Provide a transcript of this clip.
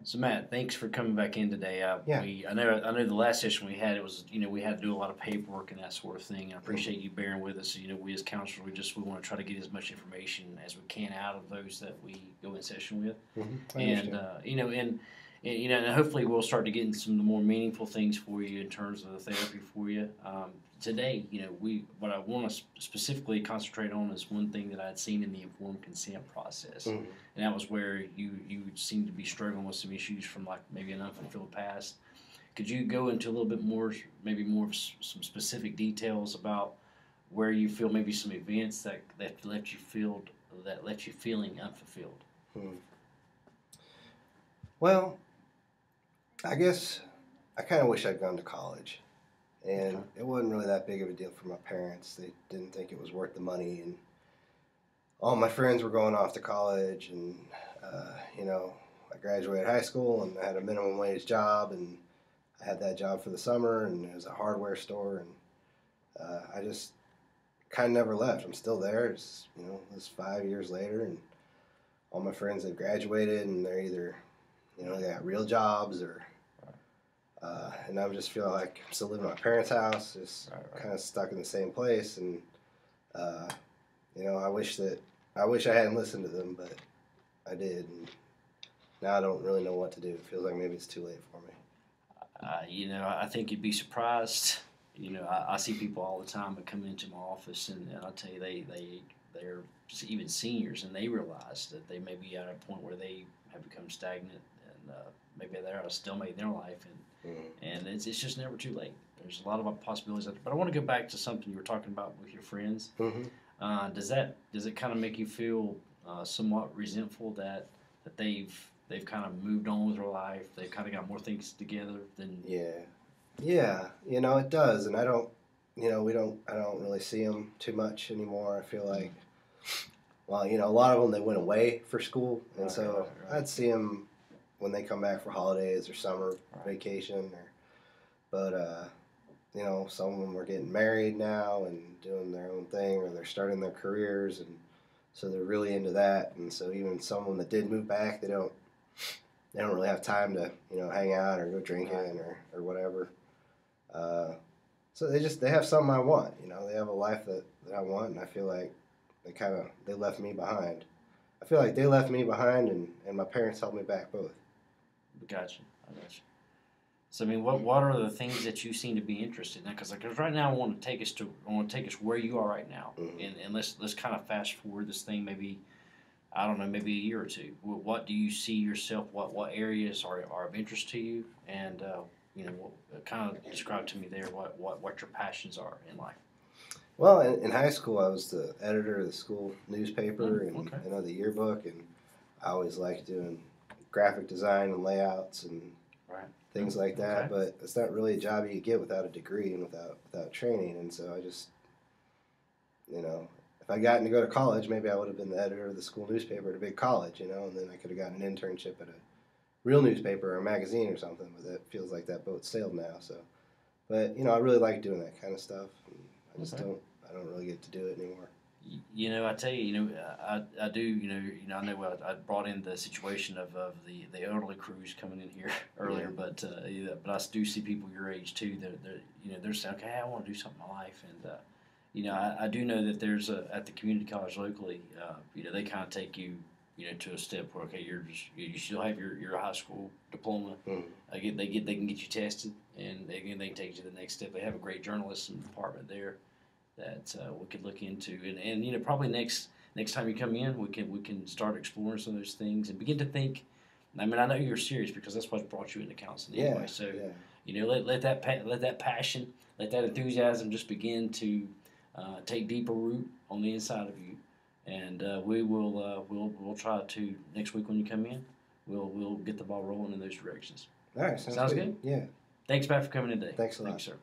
So Matt, thanks for coming back in today. Yeah. I know the last session we had, it was, we had to do a lot of paperwork and that sort of thing. I Mhm. appreciate you bearing with us. We as counselors, we want to try to get as much information as we can out of those that we go in session with, I and understand. and hopefully we'll start to get in some of the more meaningful things for you in terms of the therapy for you. Today, what I want to specifically concentrate on is one thing that I'd seen in the informed consent process, Mhm. and that was where you seem to be struggling with some issues from like maybe an unfulfilled past. Could you go into a little bit more, maybe more of some specific details about where you feel maybe some events that left you feeling unfulfilled? Mhm. Well, I guess I kind of wish I'd gone to college, Okay. and it wasn't really that big of a deal for my parents. They didn't think it was worth the money, and all my friends were going off to college, and uh, you know, I graduated high school, and I had a minimum wage job, and I had that job for the summer, and it was a hardware store, and I just kind of never left. I'm still there. It's 5 years later, and all my friends have graduated, and they're either they got real jobs or and I just feel like I'm still living in my parents' house, just Right. kind of stuck in the same place. And uh, I wish I hadn't listened to them, but I did. And now I don't really know what to do. It feels like maybe it's too late for me. I think you'd be surprised. I see people all the time that come into my office, and I'll tell you, they're even seniors, and they realize that they may be at a point where they have become stagnant, and maybe they're at a stalemate in their life, Mm-hmm. and it's just never too late. There's a lot of possibilities out there. But I want to go back to something you were talking about with your friends. Mm-hmm. Does it kind of make you feel somewhat resentful that they've kind of moved on with their life? They've kind of got more things together than. Yeah, yeah. It does, and I don't. I don't really see them too much anymore. I feel like, well, a lot of them they went away for school, and so Right. I'd see them when they come back for holidays or summer Right. vacation. But some of them are getting married now and doing their own thing, or they're starting their careers, and so they're really into that. And so even some of them that did move back, they don't really have time to hang out or go drinking Right. or whatever. Uh, so they have something I want. They have a life that I want, and I feel like they left me behind. I feel like they left me behind, and my parents held me back both. Gotcha. I gotcha. So I mean, what are the things that you seem to be interested in? Because right now I want to take us where you are right now, Mm-hmm. and let's kind of fast forward this thing maybe I don't know maybe a year or two. What do you see yourself? What areas are of interest to you? And kind of describe to me there what your passions are in life. Well, in high school, I was the editor of the school newspaper and Okay. the yearbook, and I always liked doing graphic design and layouts and Right. things like that. Okay. But it's not really a job you could get without a degree and without training. And so I just, if I gotten to go to college, maybe I would have been the editor of the school newspaper at a big college, and then I could have gotten an internship at a real newspaper or a magazine or something. But that feels like that boat sailed now. So, but I really like doing that kind of stuff. And I just Okay. don't. I don't really get to do it anymore. I tell you, I do, I know I brought in the situation of the elderly crews coming in here earlier, Yeah. but I do see people your age too that they're saying, okay, I want to do something in my life, and I do know that there's at the community college locally, they kind of take you, to a step where okay, you still have your high school diploma, Mm. they can get you tested, and they can take you to the next step. They have a great journalism department there that we could look into, and probably next time you come in, we can start exploring some of those things and begin to think. I mean, I know you're serious because that's what brought you into counseling anyway. Yeah. So, Yeah. let that passion, let that enthusiasm just begin to take deeper root on the inside of you, and we'll try to next week when you come in, we'll get the ball rolling in those directions. All right. Sounds good? Yeah. Thanks, Matt, for coming in today. Thanks a lot. Thanks, sir.